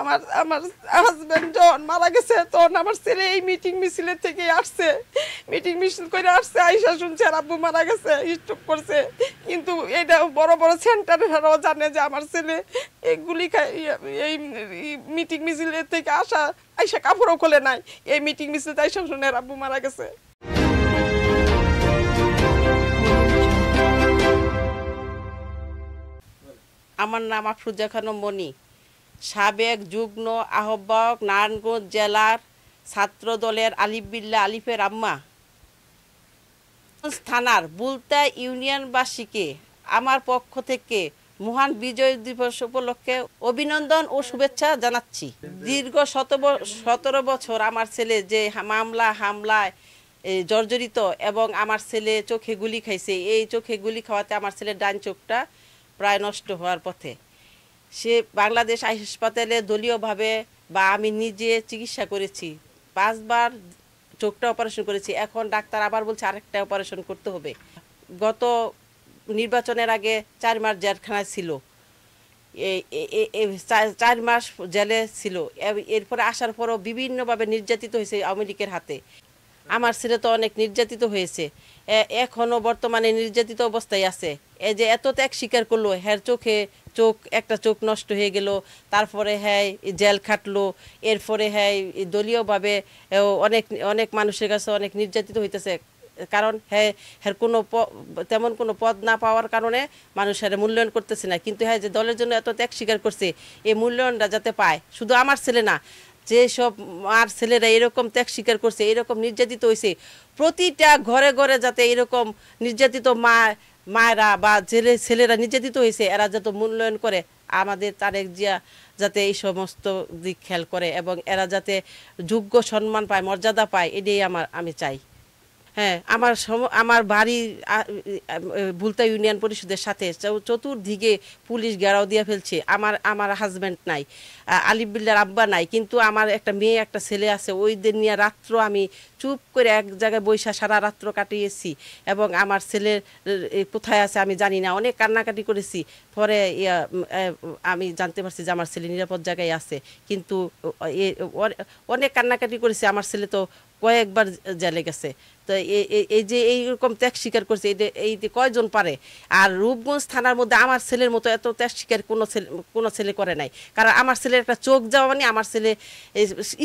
আমার আমার হাজবেন্ড যখন মারা গেছে তখন আমার ছেলে এই মিটিং মিছিলের থেকে আসছে, মিটিং মিছিল করে আসছে, আইসা শুনছে আর আব্বু মারা গেছে, স্ট্রোক করছে। কিন্তু এটা বড় বড় সেন্টারেরাও জানে যে আমার ছেলে এইগুলি এই মিটিং মিছিলের থেকে আইসা কাপড়ও খোলে নাই, এই মিটিং মিছিল আইসা শুনে আর আব্বু মারা গেছে। আমার নাম আফরুজা খানম মনি, সাবেক যুগ্ম আহ্বায়ক, নারায়ণগঞ্জ জেলার ছাত্র দলের আলিফ বিল্লাহ আলিফের আম্মা। থানার বুলতা ইউনিয়নবাসীকে আমার পক্ষ থেকে মহান বিজয় দিবস উপলক্ষে অভিনন্দন ও শুভেচ্ছা জানাচ্ছি। দীর্ঘ 17 বছর আমার ছেলে যে হামলায় জর্জরিত এবং আমার ছেলে চোখে গুলি খাইছে, এই চোখে গুলি খাওয়াতে আমার ছেলের ডান চোখটা প্রায় নষ্ট হওয়ার পথে। সে বাংলাদেশ হাসপাতালে দলীয়ভাবে বা আমি নিজে চিকিৎসা করেছি, 5 বার চোখটা অপারেশন করেছি। এখন ডাক্তার আবার বলছে আরেকটা অপারেশন করতে হবে। গত নির্বাচনের আগে 4 মাস জেলখানায় ছিল, 4 মাস জেলে ছিল। এরপরে আসার পরও বিভিন্নভাবে নির্যাতিত হয়েছে আওয়ামী লীগের হাতে। আমার ছেলে তো অনেক নির্যাতিত হয়েছে, এখনও বর্তমানে নির্যাতিত অবস্থায় আছে। এই যে এত ত্যাগ স্বীকার করলো, হ্যার একটা চোখ নষ্ট হয়ে গেল, তারপরে হ্যাঁ জেল খাটলো, এরপরে হ্যাঁ দলীয়ভাবে অনেক অনেক মানুষের কাছে অনেক নির্যাতিত হইতেছে। কারণ হ্যাঁ তেমন কোনো পদ না পাওয়ার কারণে মানুষ হ্যাঁ মূল্যায়ন করতেছে না। কিন্তু হ্যাঁ যে দলের জন্য এত ত্যাগ স্বীকার করছে, এই মূল্যায়নটা যাতে পায়। শুধু আমার ছেলে না, যেসব মার ছেলেরা এরকম ত্যাগ স্বীকার করছে, এরকম নির্যাতিত হয়েছে, প্রতিটা ঘরে ঘরে যাতে এরকম নির্যাতিত মায়েরা বা ছেলেরা নির্যাতিত হয়েছে, এরা যাতে মূল্যায়ন করে, আমাদের তারেক জিয়া যাতে এই সমস্ত দিক খেয়াল করে এবং এরা যাতে যোগ্য সম্মান পায়, মর্যাদা পায়, এটাই আমি চাই। হ্যাঁ, আমার বাড়ি বুলতা ইউনিয়ন পরিষদের সাথে চতুর্দিকে পুলিশ ঘেরাও দিয়ে ফেলছে। আমার হাজব্যান্ড নাই, আলিফ বিল্লার আব্বা নাই, কিন্তু আমার একটা মেয়ে একটা ছেলে আছে। ওইদের নিয়ে রাত্র আমি চুপ করে এক জায়গায় বৈশা সারা রাত্র কাটিয়েছি এবং আমার ছেলের কোথায় আছে আমি জানি না। অনেক কান্নাকাটি করেছি, পরে আমি জানতে পারছি যে আমার ছেলে নিরাপদ জায়গায় আছে। কিন্তু অনেক কান্নাকাটি করেছি, আমার ছেলে তো কয়েকবার জেলে গেছে। তো এই যে এইরকম ত্যাগ স্বীকার করছে, এই কয়জন পারে? আর রূপগঞ্জ থানার মধ্যে আমার ছেলের মতো এত ত্যাগ স্বীকার কোনো ছেলে করে নাই। কারণ আমার ছেলের একটা চোখ যাওয়া মানে, আমার ছেলে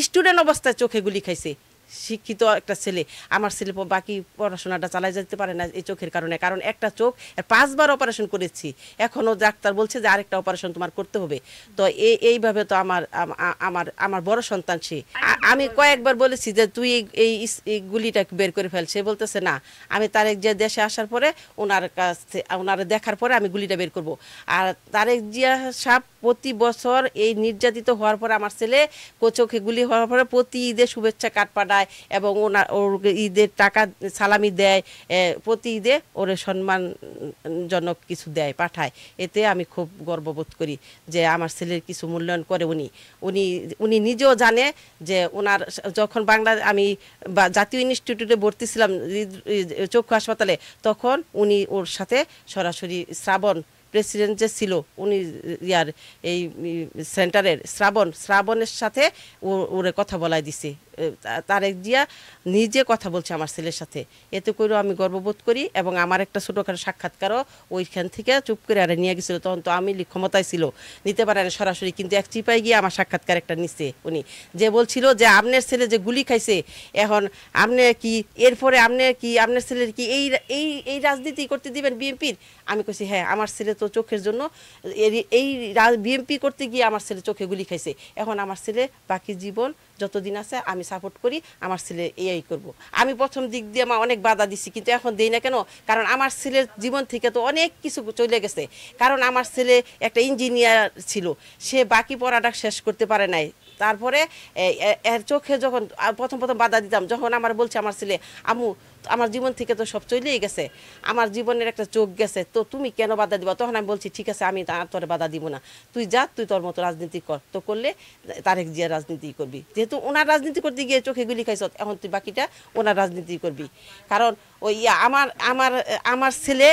স্টুডেন্ট অবস্থায় চোখে গুলি খাইছে, শিক্ষিত একটা ছেলে। আমার ছেলে বাকি পড়াশোনাটা চালাই যেতে পারে না এই চোখের কারণে। কারণ একটা চোখ 5 বার অপারেশন করেছি, এখনও ডাক্তার বলছে যে আরেকটা অপারেশন তোমার করতে হবে। তো এইভাবে তো আমার বড় সন্তান সে। আমি কয়েকবার বলেছি যে তুই এই গুলিটা বের করে ফেল, সে বলতেছে না। আমি তারেক জিয়া দেশে আসার পরে ওনার দেখার পরে আমি গুলিটা বের করব। আর তারেক জিয়া সাহেব প্রতি বছর এই নির্যাতিত হওয়ার পরে আমার ছেলে চোখে গুলি হওয়ার পরে প্রতি ঈদে শুভেচ্ছা কার্ড পাঠায় এবং ওর ঈদের টাকা সালামি দেয়, প্রতি ঈদে ওর সম্মানজনক কিছু দেয়, পাঠায়। এতে আমি খুব গর্ববোধ করি যে আমার ছেলের কিছু মূল্যায়ন করে উনি নিজেও জানে যে ওনার যখন আমি জাতীয় ইনস্টিটিউটে ভর্তি ছিলাম চক্ষু হাসপাতালে, তখন উনি ওর সাথে সরাসরি শ্রাবণ প্রেসিডেন্ট যে ছিল উনি এই সেন্টারের শ্রাবণের সাথে ওরে কথা বলাই দিছে। তারেক জিয়া নিজে কথা বলছে আমার ছেলের সাথে, এতে করেও আমি গর্ববোধ করি। এবং আমার একটা ছোটোখাটো সাক্ষাৎকারও ওইখান থেকে চুপ করে আরে নিয়ে গেছিলো, তখন তো আমি ক্ষমতায় ছিল, নিতে পারে না সরাসরি, কিন্তু এক চিপায় গিয়ে আমার সাক্ষাৎকার একটা নিচ্ছে উনি, যে বলছিল যে আপনার ছেলে যে গুলি খাইছে, এখন আপনি কি এরপরে আপনার ছেলের কি এই রাজনীতি করতে দিবেন বিএনপির? আমি কইছি হ্যাঁ, আমার ছেলে তো চোখের জন্য এই বিএনপি করতে গিয়ে আমার ছেলে চোখে গুলি খাইছে। এখন আমার ছেলে বাকি জীবন যতদিন আছে আমি সাপোর্ট করি, আমার ছেলে এই করব। আমি প্রথম দিক দিয়ে অনেক বাধা দিছি, কিন্তু এখন দেই না কেন? কারণ আমার ছেলের জীবন থেকে তো অনেক কিছু চলে গেছে। কারণ আমার ছেলে একটা ইঞ্জিনিয়ার ছিল, সে বাকি পড়াটা শেষ করতে পারে নাই। তারপরে এর চোখে যখন প্রথম বাধা দিতাম, যখন আমার বলছে আমার ছেলে আমু আমার জীবন থেকে তো সব চলেই গেছে, আমার জীবনের একটা চোখ গেছে, তো তুমি কেন বাধা দিবা? তখন আমি বলছি ঠিক আছে, আমি তোরে বাধা দিব না, তুই যা, তুই তোর মতো রাজনীতি কর। তো করলে তারেক জিয়া রাজনীতি করবি, যেহেতু ওনার রাজনীতি করতে গিয়ে চোখে গুলি খাইছ, এখন তুই বাকিটা ওনার রাজনীতি করবি। কারণ ওই আমার ছেলে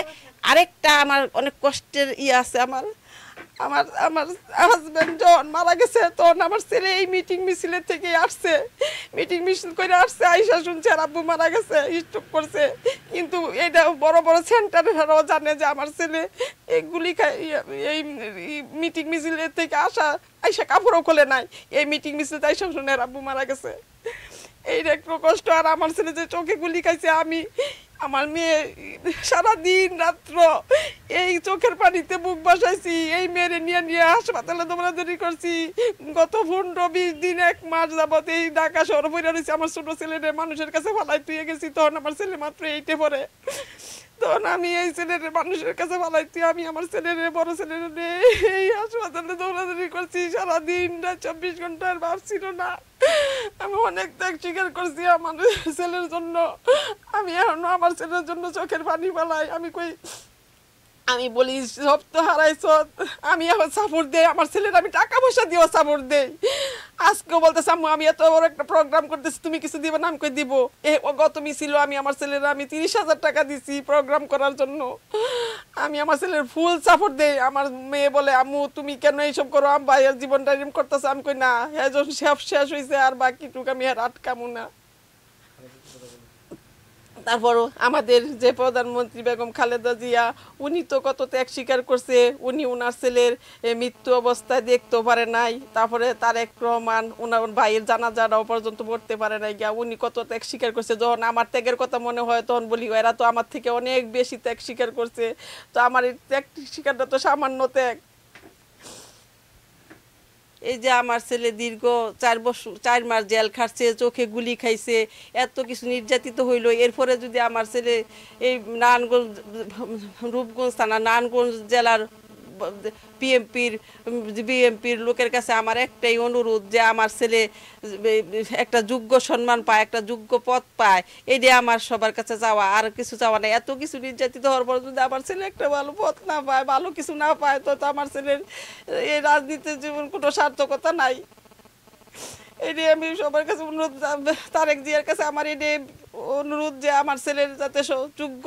আরেকটা আমার অনেক কষ্টের আছে, আমার আমার হাজবেন্ড যখন মারা গেছে তখন আমার ছেলে এই মিটিং মিছিলের থেকে আসছে, মিটিং মিছিল করে আসছে, আইসা শুনছে আর আব্বু মারা গেছে, স্ট্রোক করছে। কিন্তু এটা বড় বড় সেন্টারেরাও জানে যে আমার ছেলে এই গুলি এই মিটিং মিছিলের থেকে আইসা কাপড়ও খোলে নাই, এই মিটিং মিছিল আইসা শুনে আর আব্বু মারা গেছে। এইটা একটু কষ্ট। আর আমার ছেলে যে চোখে গুলি খাইছে, আমি আমার মেয়ে সারাদিন রাত্র এই চোখের পানিতে বুক বসাইছি, এই মেয়েরে নিয়ে নিয়ে হাসপাতালে দৌড়াদৌড়ি করছি। গত 15-20 দিন 1 মাস যাবত এই ঢাকা শহর বইরা রয়েছে। আমার ছোট ছেলেরে মানুষের কাছে ফালাই তুই গেছি, তখন আমার ছেলে মাত্র 8-এ পড়ে। তখন আমি এই ছেলের মানুষের কাছে ফালাইছি, আমি আমার ছেলের বড় ছেলের এই হাসপাতালে দৌড়াদৌড়ি করছি সারাদিন, 24 ঘন্টার ভাব ছিল না। আমি অনেক ত্যাগ স্বীকার করছি আমার ছেলের জন্য। আমি এখনো আমার ছেলের জন্য চোখের পানি ফেলাই। আমি বলি সব তো হারাইছ, আমি এখন সাপোর্ট দেই আমার ছেলের, আমি টাকা পয়সা দিয়েও সাপোর্ট দেই। আজকেও বলতেছে আম্মু আমি এত বড় একটা প্রোগ্রাম করতেছি, তুমি কিছু দিবে না? আমি কই দিব। গত মিছিল আমি আমার ছেলের 30,000 টাকা দিছি প্রোগ্রাম করার জন্য। আমি আমার ছেলের ফুল সাপোর্ট দেই। আমার মেয়ে বলে আম্মু তুমি কেন এইসব করো, আমি ভাইয়ের জীবনটা এরকম করতেছে। আমি কই না, হ্যাঁ যখন সব শেষ হয়েছে আর বাকিটুকু আমি আর আটকামু না। তারপরও আমাদের যে প্রধানমন্ত্রী বেগম খালেদা জিয়া, উনি তো কত ত্যাগ স্বীকার করছে। উনি ওনার ছেলের মৃত্যু অবস্থায় দেখতেও পারে নাই। তারপরে তারেক রহমান ওনার ভাইয়ের জানাজাটাও পর্যন্ত পড়তে পারে নাই গিয়া, উনি কত ত্যাগ স্বীকার করছে। যখন আমার ত্যাগের কথা মনে হয় তখন বলি এরা তো আমার থেকে অনেক বেশি ত্যাগ স্বীকার করছে। তো আমার এই ত্যাগ স্বীকারটা তো সামান্য ত্যাগ। এই যে আমার ছেলে দীর্ঘ 4 মাস জেল খাটছে, চোখে গুলি খাইছে, এত কিছু নির্যাতিত হইলো। এরপরে যদি আমার ছেলে এই নারায়ণগঞ্জ, রূপগঞ্জ থানা, নারায়ণগঞ্জ জেলার বিএমপির লোকের কাছে আমার একটাই অনুরোধ যে আমার ছেলে একটা যোগ্য সম্মান পায়, একটা যোগ্য পদ পায়, এটাই আমার সবার কাছে যাওয়া, আর কিছু চাওয়া নাই। এত কিছু নির্যাতিত হওয়ার পর যদি আমার ছেলে একটা ভালো পদ না পায়, ভালো কিছু না পায়, তো আমার ছেলের এই রাজনীতির জীবন কোনো সার্থকতা নাই। এটাই আমি সবার কাছে অনুরোধ, তারেক জিয়ার কাছে আমার এটাই অনুরোধ যে আমার ছেলের যাতে যোগ্য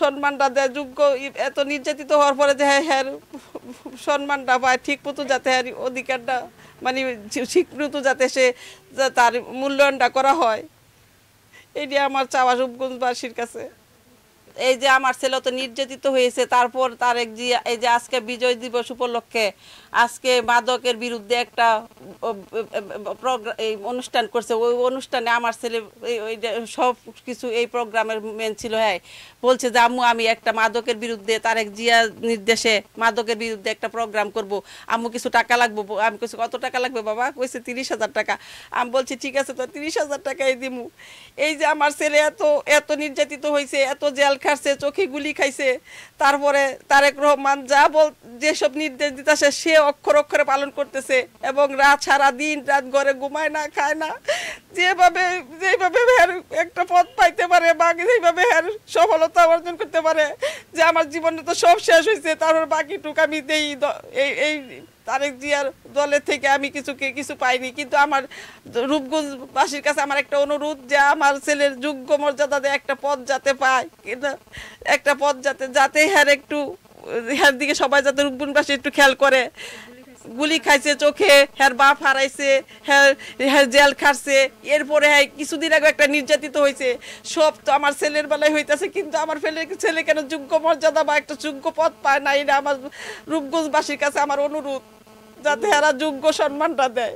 সম্মানটা দেয়, যোগ্য এত নির্যাতিত হওয়ার পরে যে হ্যাঁ সম্মানটা পায়, ঠিক মতো যাতে অধিকারটা মানে স্বীকৃত, যাতে সে তার মূল্যায়নটা করা হয়, এটাই আমার চাওয়া রূপগঞ্জবাসীর কাছে। এই যে আমার ছেলে তো নির্যাতিত হয়েছে, তারপর তারেক জিয়া এই যে আজকে বিজয় দিবস উপলক্ষে আজকে মাদকের বিরুদ্ধে একটা এই অনুষ্ঠান করছে। ওই অনুষ্ঠানে আমার ছেলে সব কিছু এই প্রোগ্রামের মেন ছিল। হ্যাঁ, বলছে যে আম্মু আমি একটা মাদকের বিরুদ্ধে, তারেক জিয়া নির্দেশে মাদকের বিরুদ্ধে একটা প্রোগ্রাম করব, আম্মু কিছু টাকা লাগবে। আমি কইছি কত টাকা লাগবে বাবা? কইছে 30,000 টাকা। আমি বলছি ঠিক আছে, তো 30,000 টাকাই দিমু। এই যে আমার ছেলে এত নির্যাতিত হয়েছে, এত জেল খাটছে, চোখে গুলি খাইছে, তারপরে তারেক রহমান যেসব নির্দেশ দিতেছে সে অক্ষর অক্ষরে পালন করতেছে, এবং সারা দিন রাত ঘরে ঘুমায় না, খায় না। যেভাবে একটা পথ পাইতে পারে বা যেভাবে সফলতা অর্জন করতে পারে, যে আমার জীবনে তো সব শেষ হয়েছে, তারপর বাকিটুকু আমি দেই এই তারেক জিয়ার দলের থেকে আমি কিছু পাইনি। কিন্তু আমার রূপগঞ্জবাসীর কাছে আমার একটা অনুরোধ যে আমার ছেলের যোগ্য মর্যাদা দিয়ে একটা পদ যাতে পায়, কিন্তু একটা পদ যাতে একটু দিকে সবাই যাতে রূপগঞ্জবাসী একটু খেয়াল করে। গুলি খাইছে চোখে, বাপ হারাইছে, জেল খাটছে, এরপরে কিছুদিন আগে একটা নির্যাতিত হয়েছে। সব তো আমার ছেলের বেলায় হইতেছে, কিন্তু আমার ছেলে কেন যোগ্য মর্যাদা বা একটা যোগ্য পদ পায় না? এটা আমার রূপগঞ্জবাসীর কাছে আমার অনুরোধ, যাতে এরা যোগ্য সম্মানটা দেয়।